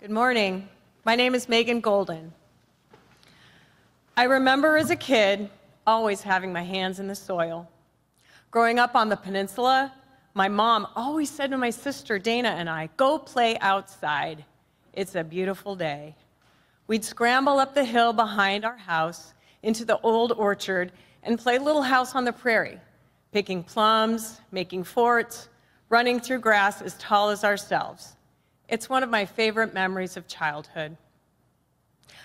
Good morning. My name is Megan Golden. I remember as a kid always having my hands in the soil. Growing up on the peninsula, my mom always said to my sister Dana and I, "Go play outside. It's a beautiful day." We'd scramble up the hill behind our house into the old orchard and play Little House on the Prairie, picking plums, making forts, running through grass as tall as ourselves. It's one of my favorite memories of childhood.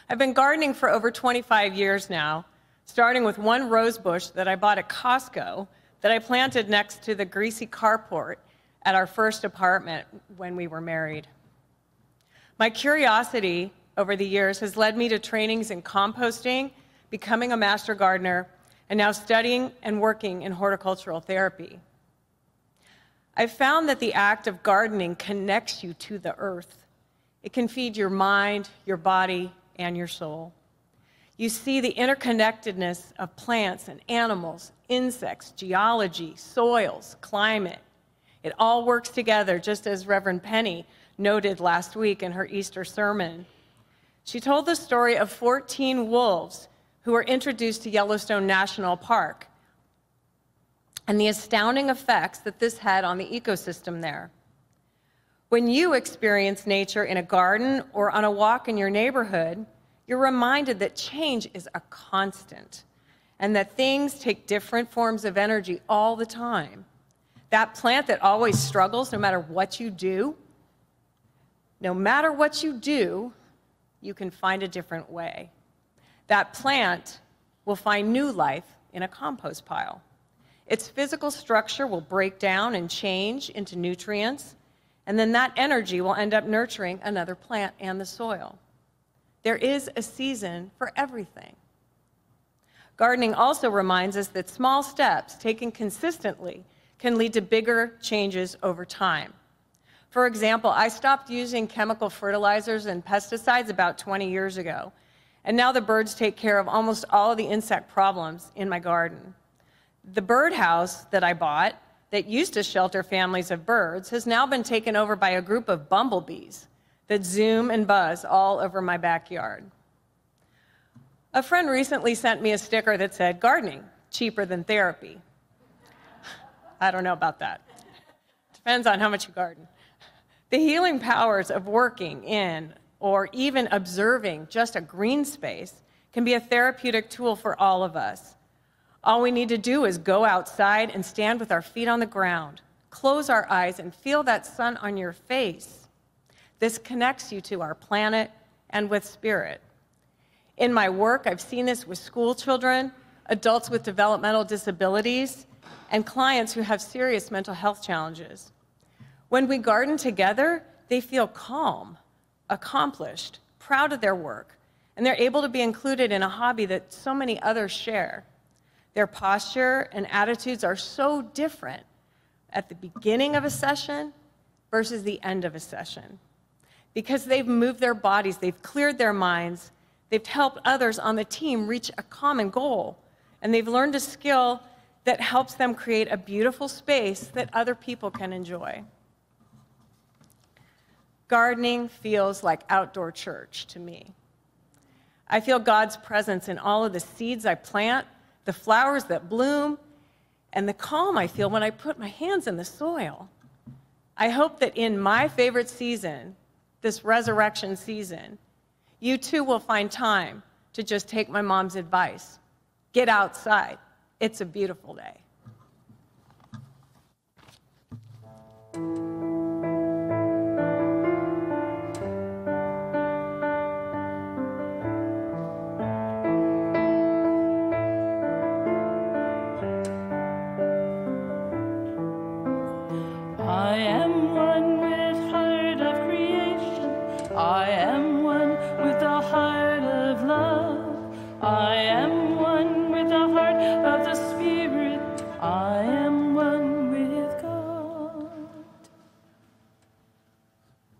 I've been gardening for over 25 years now, starting with one rose bush that I bought at Costco that I planted next to the greasy carport at our first apartment when we were married. My curiosity over the years has led me to trainings in composting, becoming a master gardener, and now studying and working in horticultural therapy. I've found that the act of gardening connects you to the earth. It can feed your mind, your body, and your soul. You see the interconnectedness of plants and animals, insects, geology, soils, climate. It all works together, just as Reverend Penny noted last week in her Easter sermon. She told the story of 14 wolves who were introduced to Yellowstone National Park and the astounding effects that this had on the ecosystem there. When you experience nature in a garden or on a walk in your neighborhood, you're reminded that change is a constant and that things take different forms of energy all the time. That plant that always struggles no matter what you do, you can find a different way. That plant will find new life in a compost pile. Its physical structure will break down and change into nutrients, and then that energy will end up nurturing another plant and the soil. There is a season for everything. Gardening also reminds us that small steps taken consistently can lead to bigger changes over time. For example, I stopped using chemical fertilizers and pesticides about 20 years ago, and now the birds take care of almost all of the insect problems in my garden. The birdhouse that I bought that used to shelter families of birds has now been taken over by a group of bumblebees that zoom and buzz all over my backyard. A friend recently sent me a sticker that said, "Gardening, cheaper than therapy." I don't know about that. Depends on how much you garden. The healing powers of working in or even observing just a green space can be a therapeutic tool for all of us. All we need to do is go outside and stand with our feet on the ground, close our eyes, and feel that sun on your face. This connects you to our planet and with spirit. In my work, I've seen this with school children, adults with developmental disabilities, and clients who have serious mental health challenges. When we garden together, they feel calm, accomplished, proud of their work, and they're able to be included in a hobby that so many others share. Their posture and attitudes are so different at the beginning of a session versus the end of a session. Because they've moved their bodies, they've cleared their minds, they've helped others on the team reach a common goal, and they've learned a skill that helps them create a beautiful space that other people can enjoy. Gardening feels like outdoor church to me. I feel God's presence in all of the seeds I plant, the flowers that bloom, and the calm I feel when I put my hands in the soil. I hope that in my favorite season, this resurrection season, you too will find time to just take my mom's advice. Get outside. It's a beautiful day. I am one with heart of creation. I am one with the heart of love. I am one with the heart of the Spirit. I am one with God.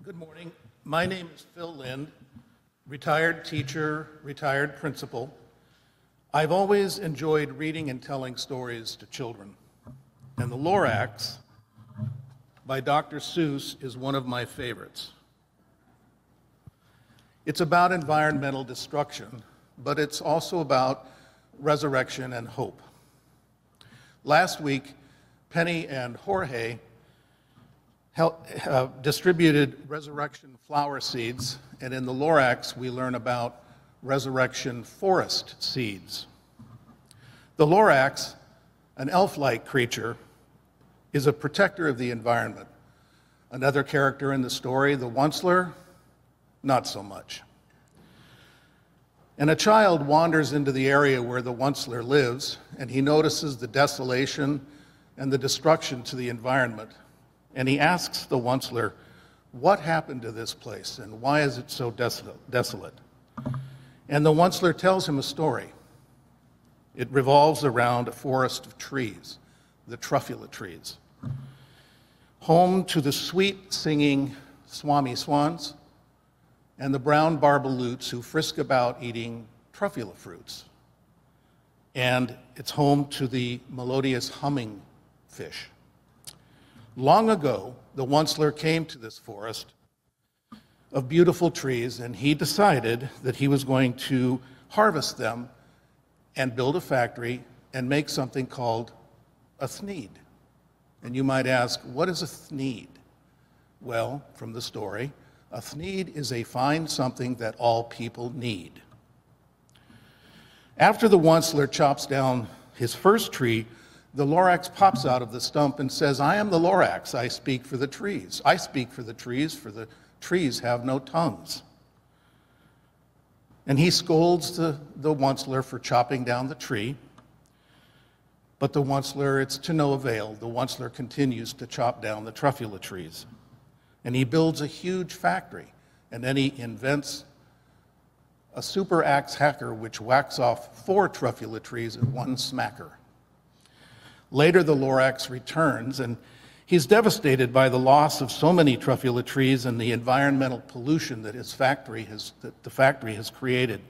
Good morning. My name is Phil Lind, retired teacher, retired principal. I've always enjoyed reading and telling stories to children, and the Lorax by Dr. Seuss is one of my favorites. It's about environmental destruction, but it's also about resurrection and hope. Last week, Penny and Jorge distributed resurrection flower seeds, and in the Lorax, we learn about resurrection forest seeds. The Lorax, an elf-like creature, is a protector of the environment. Another character in the story, the Onceler, not so much. And a child wanders into the area where the Onceler lives, and he notices the desolation and the destruction to the environment. And he asks the Onceler, what happened to this place, and why is it so desolate? And the Onceler tells him a story. It revolves around a forest of trees, the truffula trees, home to the sweet singing swami swans and the brown barbaloots who frisk about eating truffula fruits. And it's home to the melodious humming fish. Long ago, the Onceler came to this forest of beautiful trees, and he decided that he was going to harvest them and build a factory and make something called a thneed. And you might ask, what is a thneed? Well, from the story, a thneed is a fine something that all people need. After the Onceler chops down his first tree, the Lorax pops out of the stump and says, I am the Lorax, I speak for the trees. I speak for the trees have no tongues. And he scolds the Onceler for chopping down the tree, but the Onceler, it's to no avail. The Onceler continues to chop down the truffula trees. And he builds a huge factory, and then he invents a super axe hacker which whacks off 4 truffula trees in one smacker. Later, the Lorax returns, and he's devastated by the loss of so many truffula trees and the environmental pollution that the factory has created.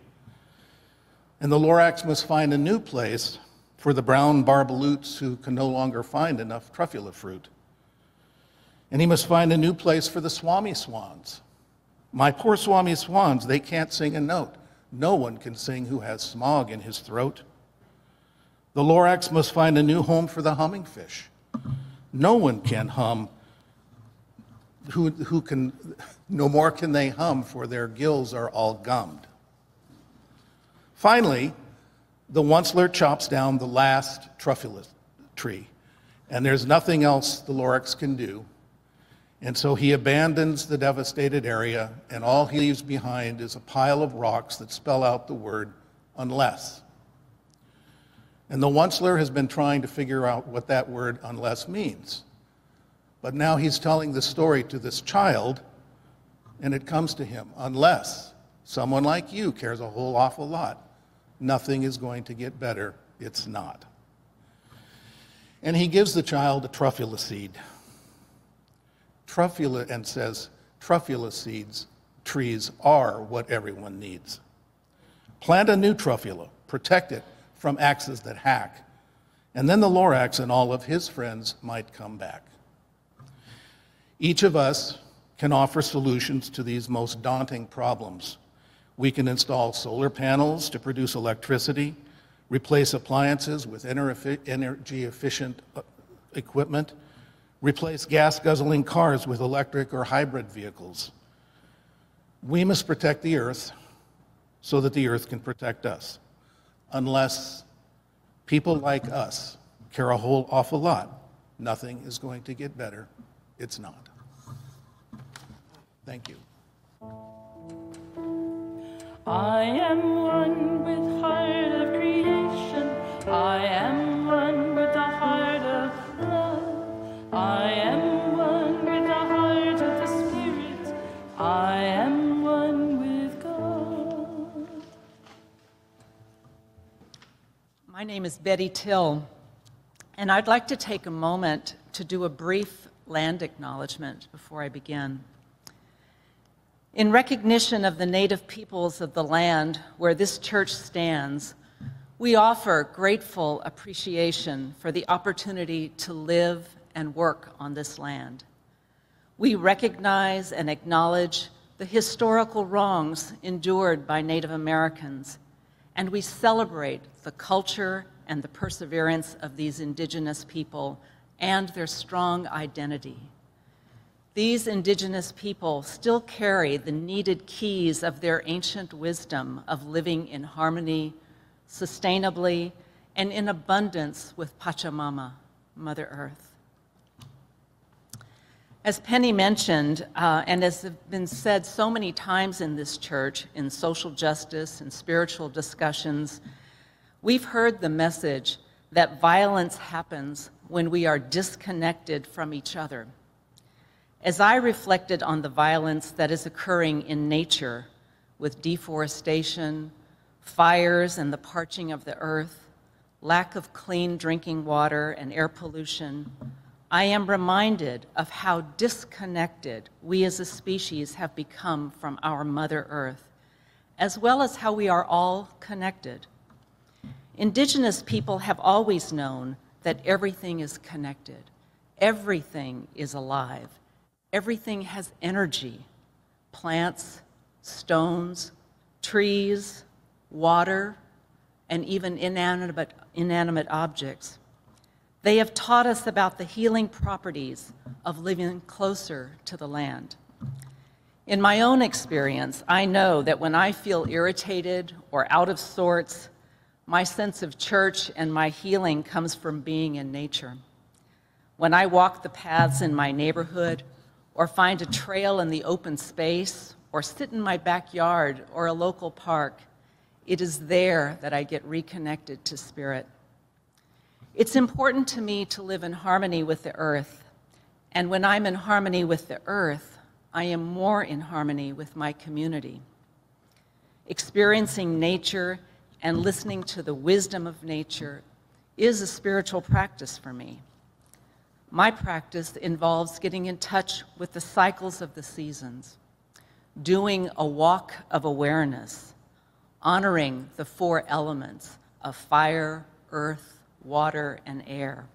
And the Lorax must find a new place for the brown barbaloots who can no longer find enough truffula fruit. And he must find a new place for the swami swans. My poor swami swans, they can't sing a note. No one can sing who has smog in his throat. The Lorax must find a new home for the humming fish. No one can hum, no more can they hum, for their gills are all gummed. Finally, the Onceler chops down the last truffula tree, and there's nothing else the Lorax can do. And so he abandons the devastated area, and all he leaves behind is a pile of rocks that spell out the word, unless. And the Onceler has been trying to figure out what that word unless means. But now he's telling the story to this child, and it comes to him, unless someone like you cares a whole awful lot, nothing is going to get better. It's not. And he gives the child a truffula seed. And says, truffula seeds, trees are what everyone needs. Plant a new truffula, protect it from axes that hack, and then the Lorax and all of his friends might come back. Each of us can offer solutions to these most daunting problems. We can install solar panels to produce electricity, replace appliances with energy-efficient equipment, replace gas-guzzling cars with electric or hybrid vehicles. We must protect the earth so that the earth can protect us. Unless people like us care a whole awful lot, nothing is going to get better. It's not. Thank you. I am one with heart of creation. I am one with the heart of love. I am one with the heart of the Spirit. I am one with God. My name is Betty Till, and I'd like to take a moment to do a brief land acknowledgement before I begin. In recognition of the native peoples of the land where this church stands, we offer grateful appreciation for the opportunity to live and work on this land. We recognize and acknowledge the historical wrongs endured by Native Americans, and we celebrate the culture and the perseverance of these indigenous people and their strong identity. These indigenous people still carry the needed keys of their ancient wisdom of living in harmony, sustainably, and in abundance with Pachamama, Mother Earth. As Penny mentioned, and as has been said so many times in this church, in social justice and spiritual discussions, we've heard the message that violence happens when we are disconnected from each other. As I reflected on the violence that is occurring in nature with deforestation, fires and the parching of the earth, lack of clean drinking water and air pollution, I am reminded of how disconnected we as a species have become from our Mother Earth, as well as how we are all connected. Indigenous people have always known that everything is connected. Everything is alive. Everything has energy. Plants, stones, trees, water, and even inanimate objects. They have taught us about the healing properties of living closer to the land. In my own experience, I know that when I feel irritated or out of sorts, my sense of church and my healing comes from being in nature. When I walk the paths in my neighborhood, or find a trail in the open space, or sit in my backyard or a local park, it is there that I get reconnected to spirit. It's important to me to live in harmony with the earth, and when I'm in harmony with the earth, I am more in harmony with my community. Experiencing nature and listening to the wisdom of nature is a spiritual practice for me. My practice involves getting in touch with the cycles of the seasons, doing a walk of awareness, honoring the four elements of fire, earth, water, and air.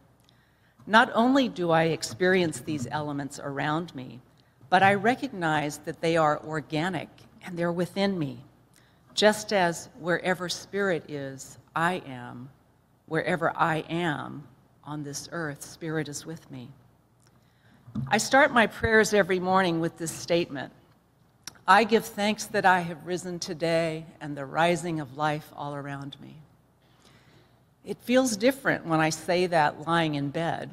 Not only do I experience these elements around me, but I recognize that they are organic and they're within me. Just as wherever spirit is, I am. Wherever I am on this earth, spirit is with me. I start my prayers every morning with this statement: I give thanks that I have risen today and the rising of life all around me. It feels different when I say that lying in bed,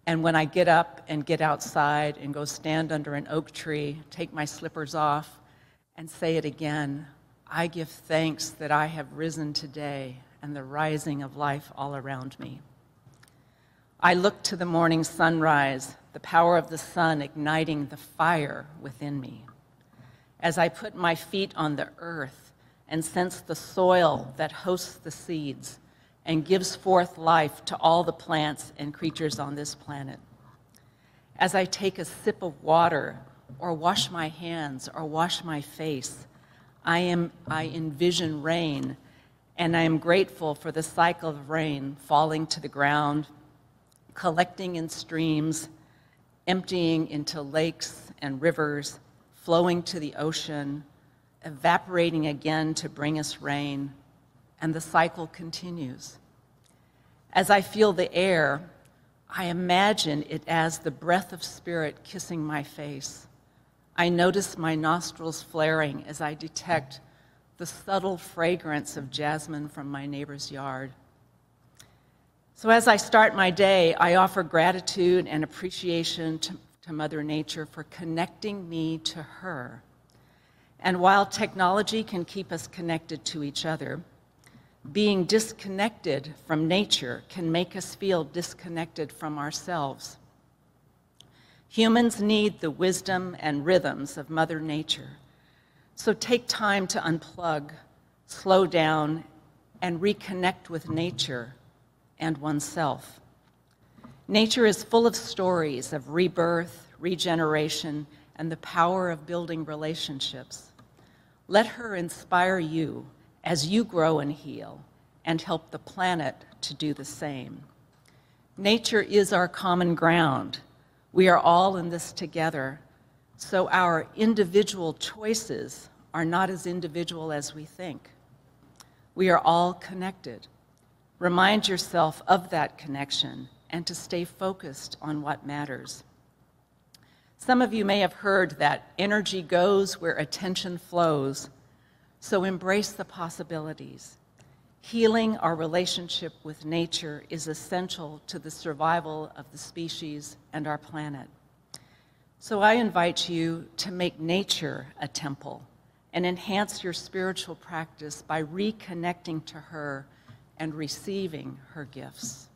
and when I get up and get outside and go stand under an oak tree, take my slippers off, and say it again: I give thanks that I have risen today and the rising of life all around me. I look to the morning sunrise, the power of the sun igniting the fire within me. As I put my feet on the earth and sense the soil that hosts the seeds and gives forth life to all the plants and creatures on this planet. As I take a sip of water or wash my hands or wash my face, I envision rain, and I am grateful for the cycle of rain falling to the ground, collecting in streams, emptying into lakes and rivers, flowing to the ocean, evaporating again to bring us rain, and the cycle continues. As I feel the air, I imagine it as the breath of spirit kissing my face. I notice my nostrils flaring as I detect the subtle fragrance of jasmine from my neighbor's yard. So as I start my day, I offer gratitude and appreciation to Mother Nature for connecting me to her. And while technology can keep us connected to each other, being disconnected from nature can make us feel disconnected from ourselves. Humans need the wisdom and rhythms of Mother Nature. So take time to unplug, slow down, and reconnect with nature and oneself. Nature is full of stories of rebirth, regeneration, and the power of building relationships. Let her inspire you as you grow and heal, and help the planet to do the same. Nature is our common ground. We are all in this together. So our individual choices are not as individual as we think. We are all connected. Remind yourself of that connection and to stay focused on what matters. Some of you may have heard that energy goes where attention flows, so embrace the possibilities. Healing our relationship with nature is essential to the survival of the species and our planet. So I invite you to make nature a temple and enhance your spiritual practice by reconnecting to her and receiving her gifts.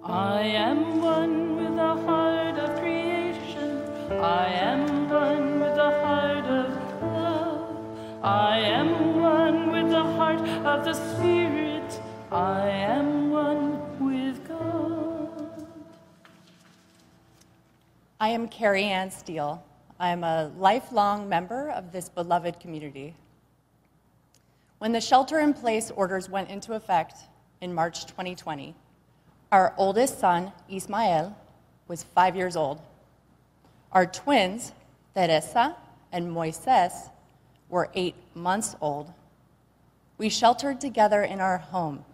I am one with the heart of creation. I am one with the heart of love. I am one with the heart of the Spirit. I am one with God. I am Carrie Ann Steele. I am a lifelong member of this beloved community. When the shelter-in-place orders went into effect in March 2020, our oldest son, Ismael, was 5 years old. Our twins, Teresa and Moises, were 8 months old. We sheltered together in our home,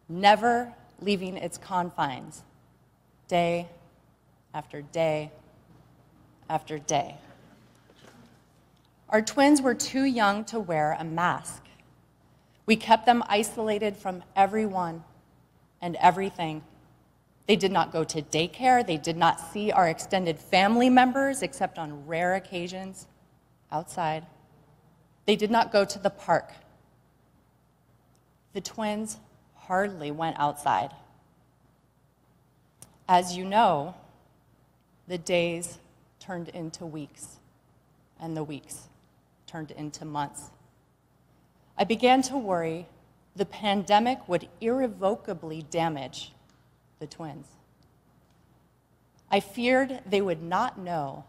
never leaving its confines, day after day after day. Our twins were too young to wear a mask. We kept them isolated from everyone and everything. They did not go to daycare. They did not see our extended family members except on rare occasions outside. They did not go to the park. The twins hardly went outside. As you know, the days turned into weeks, and the weeks turned into months. I began to worry the pandemic would irrevocably damage the twins. I feared they would not know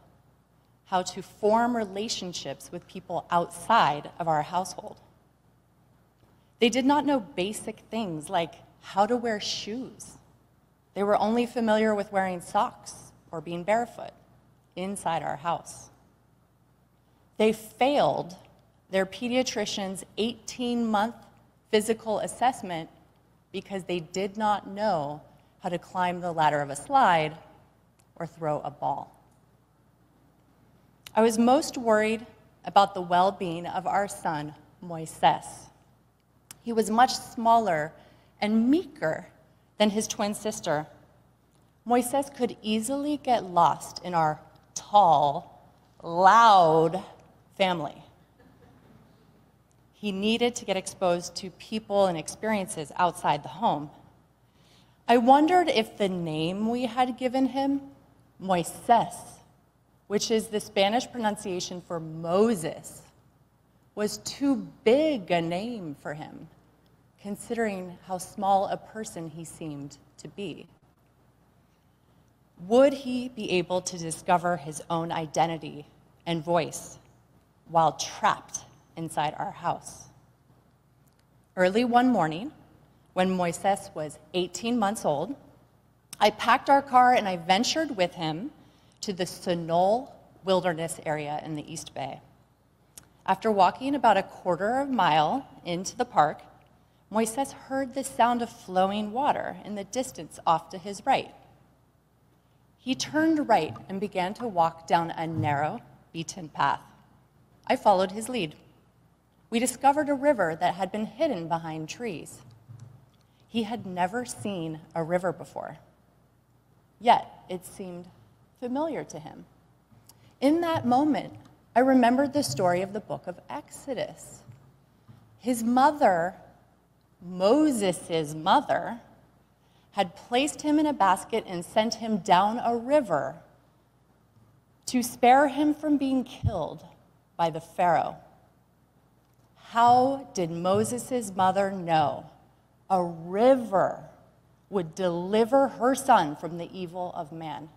how to form relationships with people outside of our household. They did not know basic things like how to wear shoes. They were only familiar with wearing socks or being barefoot inside our house. They failed their pediatrician's 18-month physical assessment because they did not know how to climb the ladder of a slide or throw a ball. I was most worried about the well-being of our son, Moises. He was much smaller and meeker than his twin sister. Moises could easily get lost in our tall, loud family. He needed to get exposed to people and experiences outside the home. I wondered if the name we had given him, Moises, which is the Spanish pronunciation for Moses, was too big a name for him, considering how small a person he seemed to be. Would he be able to discover his own identity and voice while trapped inside our house? Early one morning, when Moises was 18 months old, I packed our car and I ventured with him to the Sunol Wilderness area in the East Bay. After walking about a quarter of a mile into the park, Moises heard the sound of flowing water in the distance off to his right. He turned right and began to walk down a narrow, beaten path. I followed his lead. We discovered a river that had been hidden behind trees. He had never seen a river before, yet it seemed familiar to him. In that moment, I remembered the story of the book of Exodus. His mother, Moses' mother, had placed him in a basket and sent him down a river to spare him from being killed by the Pharaoh. How did Moses' mother know a river would deliver her son from the evil of man?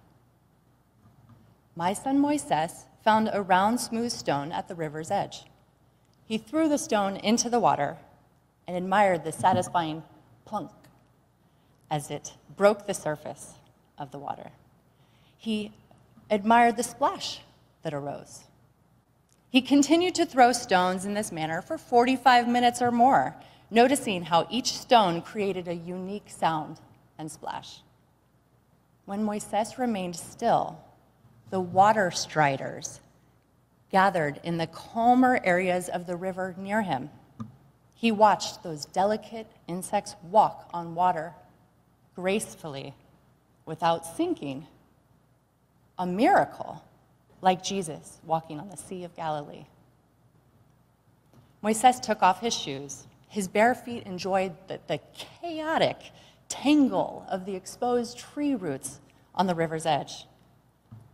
My son Moises found a round, smooth stone at the river's edge. He threw the stone into the water and admired the satisfying plunk as it broke the surface of the water. He admired the splash that arose. He continued to throw stones in this manner for 45 minutes or more, noticing how each stone created a unique sound and splash. When Moises remained still, the water striders gathered in the calmer areas of the river near him. He watched those delicate insects walk on water gracefully without sinking. A miracle, like Jesus walking on the Sea of Galilee. Moises took off his shoes. His bare feet enjoyed the chaotic tangle of the exposed tree roots on the river's edge.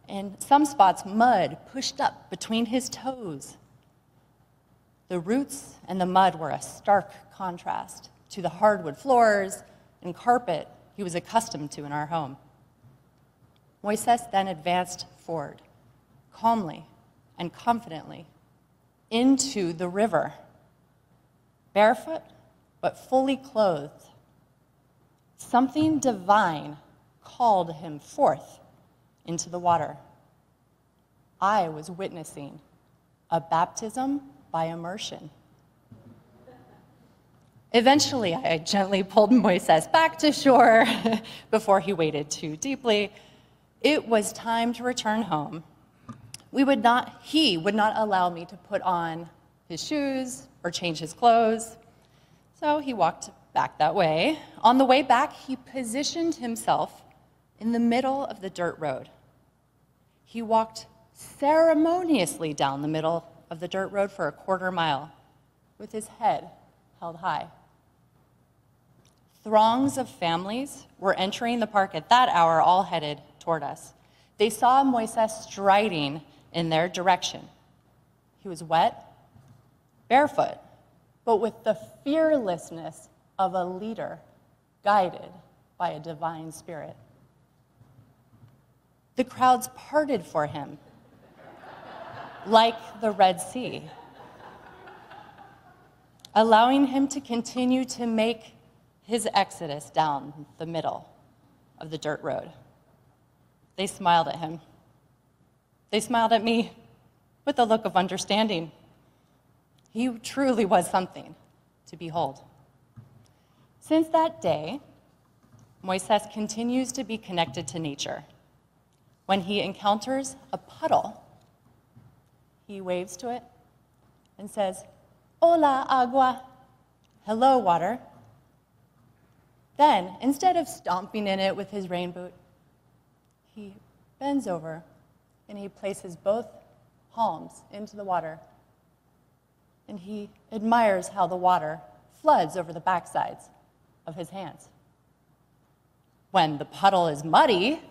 In some spots, mud pushed up between his toes. The roots and the mud were a stark contrast to the hardwood floors and carpet he was accustomed to in our home. Moises then advanced forward, calmly and confidently, into the river, barefoot but fully clothed. Something divine called him forth into the water. I was witnessing a baptism by immersion. Eventually, I gently pulled Moises back to shore before he waded too deeply. It was time to return home. He would not allow me to put on his shoes or change his clothes, so he walked back that way. On the way back, he positioned himself in the middle of the dirt road. He walked ceremoniously down the middle of the dirt road for a quarter mile with his head held high. Throngs of families were entering the park at that hour, all headed toward us. They saw Moises striding in their direction. He was wet, barefoot, but with the fearlessness of a leader guided by a divine spirit. The crowds parted for him like the Red Sea, allowing him to continue to make his exodus down the middle of the dirt road. They smiled at him. They smiled at me with a look of understanding. He truly was something to behold. Since that day, Moises continues to be connected to nature. When he encounters a puddle, he waves to it and says, "Hola, agua," hello, water. Then, instead of stomping in it with his rain boot, he bends over and he places both palms into the water, and he admires how the water floods over the backsides of his hands. When the puddle is muddy,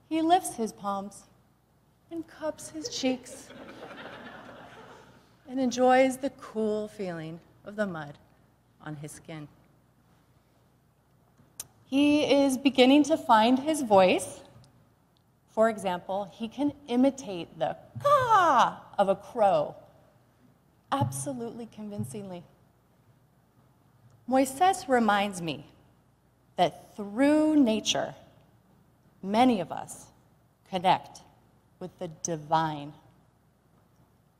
he lifts his palms and cups his cheeks and enjoys the cool feeling of the mud on his skin. He is beginning to find his voice. For example, he can imitate the caw of a crow absolutely convincingly. Moises reminds me that through nature, many of us connect with the divine,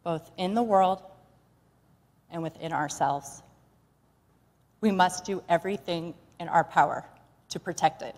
both in the world and within ourselves. We must do everything in our power to protect it.